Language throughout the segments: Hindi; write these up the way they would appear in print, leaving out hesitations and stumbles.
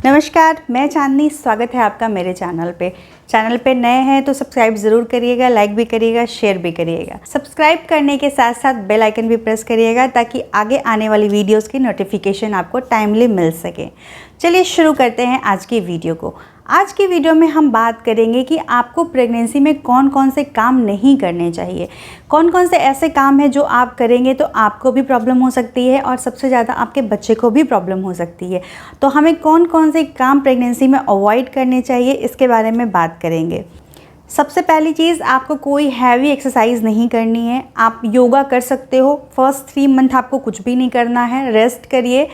नमस्कार, मैं चांदनी। स्वागत है आपका मेरे चैनल पे नए हैं तो सब्सक्राइब ज़रूर करिएगा, लाइक भी करिएगा, शेयर भी करिएगा। सब्सक्राइब करने के साथ साथ बेल आइकन भी प्रेस करिएगा ताकि आगे आने वाली वीडियोस की नोटिफिकेशन आपको टाइमली मिल सके। चलिए शुरू करते हैं आज की वीडियो को। आज की वीडियो में हम बात करेंगे कि आपको प्रेगनेंसी में कौन कौन से काम नहीं करने चाहिए, कौन कौन से ऐसे काम हैं जो आप करेंगे तो आपको भी प्रॉब्लम हो सकती है और सबसे ज़्यादा आपके बच्चे को भी प्रॉब्लम हो सकती है। तो हमें कौन कौन से काम प्रेगनेंसी में अवॉइड करने चाहिए, इसके बारे में बात करेंगे। सबसे पहली चीज़, आपको कोई हैवी एक्सरसाइज नहीं करनी है। आप योगा कर सकते हो। फर्स्ट 3 मंथ आपको कुछ भी नहीं करना है, रेस्ट करिए।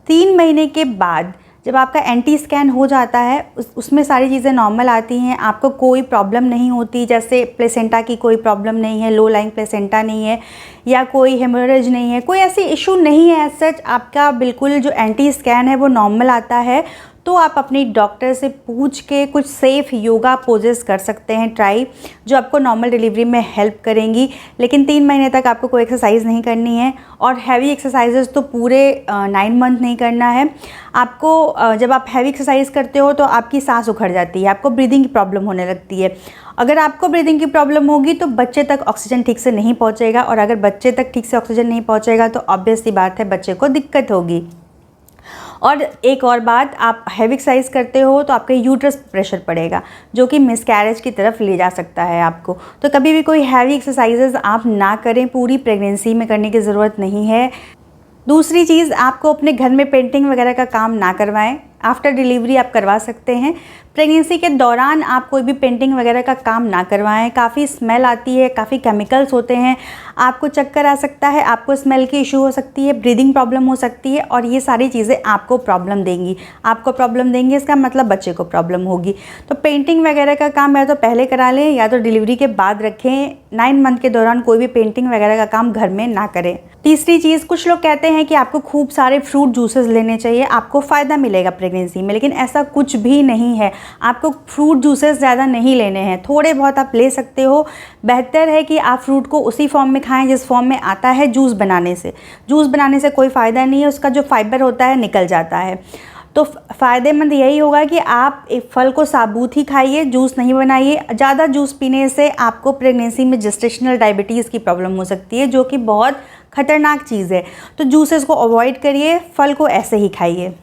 3 महीने के बाद जब आपका एंटी स्कैन हो जाता है उसमें सारी चीज़ें नॉर्मल आती हैं, आपको कोई प्रॉब्लम नहीं होती, जैसे प्लेसेंटा की कोई प्रॉब्लम नहीं है, लो लाइंग प्लेसेंटा नहीं है या कोई हेमोरेज नहीं है, कोई ऐसी इशू नहीं है एज सच। आपका बिल्कुल जो एंटी स्कैन है वो नॉर्मल आता है, तो आप अपनी डॉक्टर से पूछ के कुछ सेफ़ योगा पोजेस कर सकते हैं ट्राई, जो आपको नॉर्मल डिलीवरी में हेल्प करेंगी। लेकिन 3 महीने तक आपको कोई एक्सरसाइज नहीं करनी है और हैवी एक्सरसाइजेस तो पूरे 9 मंथ नहीं करना है। आपको जब आप हैवी एक्सरसाइज करते हो तो आपकी सांस उखड़ जाती है, आपको ब्रीदिंग की प्रॉब्लम होने लगती है। अगर आपको ब्रीदिंग की प्रॉब्लम होगी तो बच्चे तक ऑक्सीजन ठीक से नहीं पहुँचेगा, और अगर बच्चे तक ठीक से ऑक्सीजन नहीं पहुँचेगा तो ऑब्वियस सी बात है बच्चे को दिक्कत होगी। और एक और बात, आप हैवी एक्सरसाइज करते हो तो आपके यूट्रस प्रेशर पड़ेगा जो कि मिसकैरेज की तरफ ले जा सकता है आपको। तो कभी भी कोई हैवी एक्सरसाइजेज आप ना करें, पूरी प्रेगनेंसी में करने की ज़रूरत नहीं है। दूसरी चीज़, आपको अपने घर में पेंटिंग वगैरह का काम ना करवाएं। आफ्टर डिलीवरी आप करवा सकते हैं, प्रेगनेंसी के दौरान आप कोई भी पेंटिंग वगैरह का काम ना करवाएं। काफ़ी स्मेल आती है, काफ़ी केमिकल्स होते हैं, आपको चक्कर आ सकता है, आपको स्मेल की इशू हो सकती है, ब्रीदिंग प्रॉब्लम हो सकती है, और ये सारी चीज़ें आपको प्रॉब्लम देंगी। आपको प्रॉब्लम देंगी इसका मतलब बच्चे को प्रॉब्लम होगी। तो पेंटिंग वगैरह का काम या तो पहले करा लें या तो डिलीवरी के बाद रखें। 9 मंथ के दौरान कोई भी पेंटिंग वगैरह का काम घर में ना करें। तीसरी चीज़, कुछ लोग कहते हैं कि आपको खूब सारे फ्रूट जूसेस लेने चाहिए, आपको फ़ायदा मिलेगा प्रेगनेंसी में, लेकिन ऐसा कुछ भी नहीं है। आपको फ्रूट जूसेस ज़्यादा नहीं लेने हैं, थोड़े बहुत आप ले सकते हो। बेहतर है कि आप फ्रूट को उसी फॉर्म में खाएं जिस फॉर्म में आता है। जूस बनाने से कोई फ़ायदा नहीं है, उसका जो फाइबर होता है निकल जाता है। तो फ़ायदेमंद यही होगा कि आप एक फल को साबुत ही खाइए, जूस नहीं बनाइए। ज़्यादा जूस पीने से आपको प्रेगनेंसी में जेस्टेशनल डायबिटीज़ की प्रॉब्लम हो सकती है, जो कि बहुत ख़तरनाक चीज़ है। तो जूसेस को अवॉइड करिए, फल को ऐसे ही खाइए।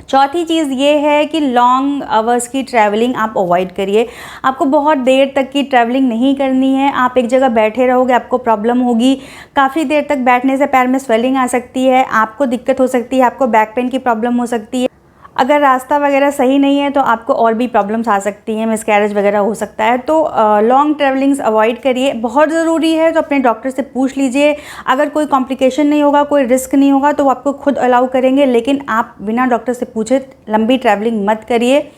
चौथी चीज़ ये है कि लॉन्ग आवर्स की ट्रैवलिंग आप अवॉइड करिए। आपको बहुत देर तक की ट्रैवलिंग नहीं करनी है। आप एक जगह बैठे रहोगे आपको प्रॉब्लम होगी। काफ़ी देर तक बैठने से पैर में स्वेलिंग आ सकती है, आपको दिक्कत हो सकती है, आपको बैक पेन की प्रॉब्लम हो सकती है। अगर रास्ता वगैरह सही नहीं है तो आपको और भी प्रॉब्लम्स आ सकती हैं, मिसकैरेज वगैरह हो सकता है। तो लॉन्ग ट्रैवलिंग्स अवॉइड करिए। बहुत ज़रूरी है तो अपने डॉक्टर से पूछ लीजिए। अगर कोई कॉम्प्लिकेशन नहीं होगा, कोई रिस्क नहीं होगा तो वो आपको खुद अलाउ करेंगे, लेकिन आप बिना डॉक्टर से पूछे लंबी ट्रैवलिंग मत करिए।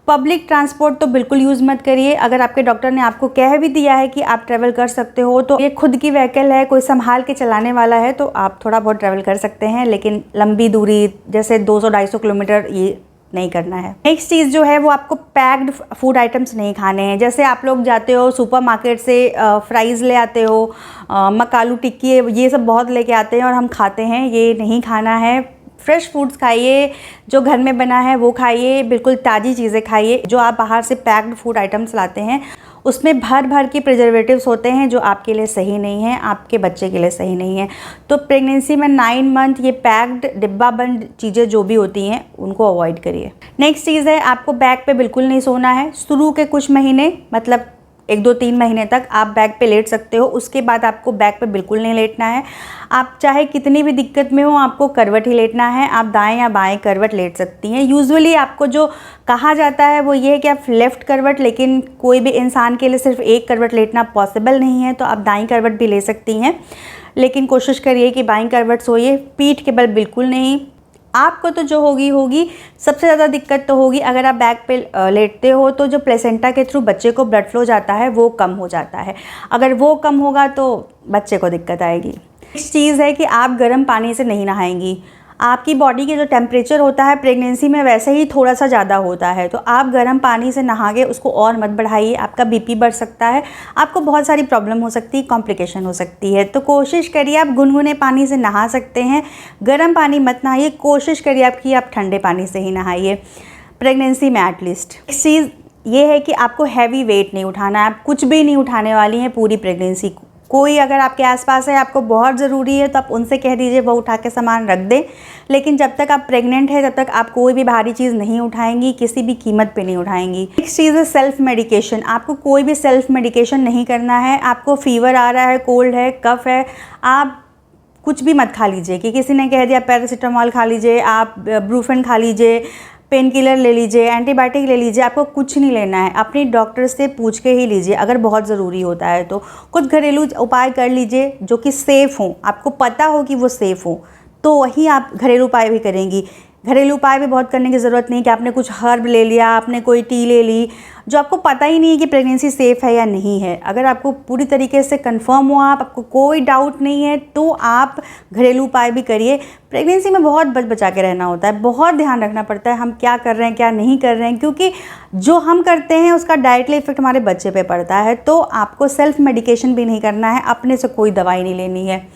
पब्लिक ट्रांसपोर्ट तो बिल्कुल यूज़ मत करिए। अगर आपके डॉक्टर ने आपको कह भी दिया है कि आप ट्रैवल कर सकते हो तो ये खुद की व्हीकल है, कोई संभाल के चलाने वाला है, तो आप थोड़ा बहुत ट्रैवल कर सकते हैं, लेकिन लंबी दूरी जैसे 200-250 किलोमीटर ये नहीं करना है। नेक्स्ट चीज़ जो है वो आपको पैक्ड फूड आइटम्स नहीं खाने हैं। जैसे आप लोग जाते हो सुपरमार्केट से फ्राइज़ ले आते हो, मकालू टिक्की, ये सब बहुत लेके आते हैं और हम खाते हैं, ये नहीं खाना है। फ्रेश फूड्स खाइए, जो घर में बना है वो खाइए, बिल्कुल ताज़ी चीज़ें खाइए। जो आप बाहर से पैक्ड फूड आइटम्स लाते हैं उसमें भर के प्रिजर्वेटिव्स होते हैं जो आपके लिए सही नहीं है, आपके बच्चे के लिए सही नहीं है। तो प्रेगनेंसी में 9 मंथ ये पैक्ड डिब्बा बंद चीज़ें जो भी होती हैं उनको अवॉइड करिए। नेक्स्ट चीज़ है, आपको बैक पे बिल्कुल नहीं सोना है। शुरू के कुछ महीने, मतलब 1-2-3 महीने तक आप बैक पे लेट सकते हो, उसके बाद आपको बैक पे बिल्कुल नहीं लेटना है। आप चाहे कितनी भी दिक्कत में हो, आपको करवट ही लेटना है। आप दाएं या बाएं करवट लेट सकती हैं। यूजुअली आपको जो कहा जाता है वो ये है कि आप लेफ़्ट करवट, लेकिन कोई भी इंसान के लिए सिर्फ एक करवट लेटना पॉसिबल नहीं है, तो आप दाईं करवट भी ले सकती हैं, लेकिन कोशिश करिए कि बाईं करवट सोइए। पीठ के बल बिल्कुल नहीं। आपको तो जो होगी सबसे ज़्यादा दिक्कत तो होगी अगर आप बैक पे लेटते हो तो जो प्लेसेंटा के थ्रू बच्चे को ब्लड फ्लो जाता है वो कम हो जाता है। अगर वो कम होगा तो बच्चे को दिक्कत आएगी। इस चीज़ है कि आप गर्म पानी से नहीं नहाएंगी। आपकी बॉडी के जो टेम्परेचर होता है प्रेगनेंसी में वैसे ही थोड़ा सा ज़्यादा होता है, तो आप गर्म पानी से नहा के उसको और मत बढ़ाइए, आपका बीपी बढ़ सकता है, आपको बहुत सारी प्रॉब्लम हो सकती है, कॉम्प्लिकेशन हो सकती है। तो कोशिश करिए आप गुनगुने पानी से नहा सकते हैं, गर्म पानी मत नहाइए, कोशिश करिए आप ठंडे पानी से ही नहाइए प्रेगनेंसी में एटलीस्ट। एक चीज़ ये है कि आपको हैवी वेट नहीं उठाना है, आप कुछ भी नहीं उठाने वाली हैं पूरी प्रेगनेंसी। कोई अगर आपके आसपास है, आपको बहुत ज़रूरी है, तो आप उनसे कह दीजिए वो उठा के सामान रख दें, लेकिन जब तक आप प्रेग्नेंट है तब तक आप कोई भी भारी चीज़ नहीं उठाएंगी, किसी भी कीमत पे नहीं उठाएंगी। एक चीज़ है सेल्फ मेडिकेशन, आपको कोई भी सेल्फ मेडिकेशन नहीं करना है। आपको फीवर आ रहा है, कोल्ड है, कफ है, आप कुछ भी मत खा लीजिए कि किसी ने कह दिया पैरासीटामॉल खा लीजिए, आप ब्रूफेन खा लीजिए, पेन किलर ले लीजिए, एंटीबायोटिक ले लीजिए, आपको कुछ नहीं लेना है। अपने डॉक्टर से पूछ के ही लीजिए, अगर बहुत ज़रूरी होता है तो कुछ घरेलू उपाय कर लीजिए जो कि सेफ़ हों, आपको पता हो कि वो सेफ़ हो, तो वही आप घरेलू उपाय भी करेंगी। घरेलू उपाय भी बहुत करने की ज़रूरत नहीं कि आपने कुछ हर्ब ले लिया, आपने कोई टी ले ली, जो आपको पता ही नहीं है कि प्रेगनेंसी सेफ़ है या नहीं है। अगर आपको पूरी तरीके से कंफर्म हुआ, आपको कोई डाउट नहीं है, तो आप घरेलू उपाय भी करिए। प्रेगनेंसी में बहुत बचा के रहना होता है, बहुत ध्यान रखना पड़ता है हम क्या कर रहे हैं क्या नहीं कर रहे हैं, क्योंकि जो हम करते हैं उसका डायरेक्टली इफेक्ट हमारे बच्चे पे पड़ता है। तो आपको सेल्फ मेडिकेशन भी नहीं करना है, अपने से कोई दवाई नहीं लेनी है।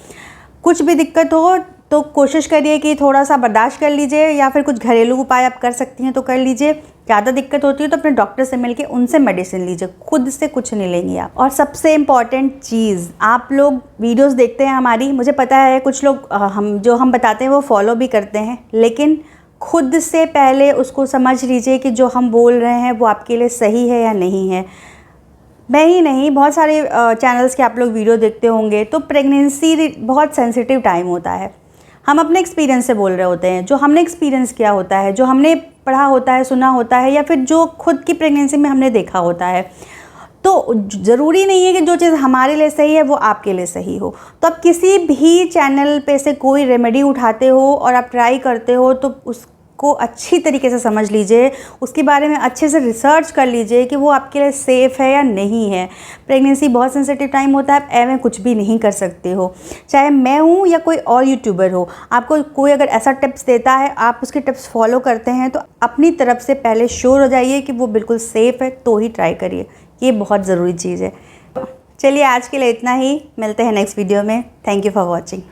कुछ भी दिक्कत हो तो कोशिश करिए कि थोड़ा सा बर्दाश्त कर लीजिए, या फिर कुछ घरेलू उपाय आप कर सकती हैं तो कर लीजिए। ज़्यादा दिक्कत होती है तो अपने डॉक्टर से मिलके उनसे मेडिसिन लीजिए, खुद से कुछ नहीं लेंगी आप। और सबसे इम्पॉर्टेंट चीज़, आप लोग वीडियोस देखते हैं हमारी, मुझे पता है कुछ लोग हम बताते हैं वो फॉलो भी करते हैं, लेकिन खुद से पहले उसको समझ लीजिए कि जो हम बोल रहे हैं वो आपके लिए सही है या नहीं है। मैं ही नहीं, बहुत सारे चैनल्स के आप लोग वीडियो देखते होंगे। तो प्रेगनेंसी बहुत सेंसिटिव टाइम होता है, हम अपने एक्सपीरियंस से बोल रहे होते हैं, जो हमने एक्सपीरियंस किया होता है, जो हमने पढ़ा होता है, सुना होता है, या फिर जो खुद की प्रेगनेंसी में हमने देखा होता है। तो ज़रूरी नहीं है कि जो चीज़ हमारे लिए सही है वो आपके लिए सही हो। तो आप किसी भी चैनल पे से कोई रेमेडी उठाते हो और आप ट्राई करते हो तो उसको अच्छी तरीके से समझ लीजिए, उसके बारे में अच्छे से रिसर्च कर लीजिए कि वो आपके लिए सेफ़ है या नहीं है। प्रेगनेंसी बहुत सेंसिटिव टाइम होता है, आप ऐਵੇਂ कुछ भी नहीं कर सकते हो, चाहे मैं हूँ या कोई और यूट्यूबर हो। आपको कोई अगर ऐसा टिप्स देता है, आप उसके टिप्स फॉलो करते हैं, तो अपनी तरफ से पहले श्योर हो जाइए कि वो बिल्कुल सेफ़ है, तो ही ट्राई करिए। ये बहुत ज़रूरी चीज़ है। चलिए आज के लिए इतना ही, मिलते हैं नेक्स्ट वीडियो में। Thank you for watching.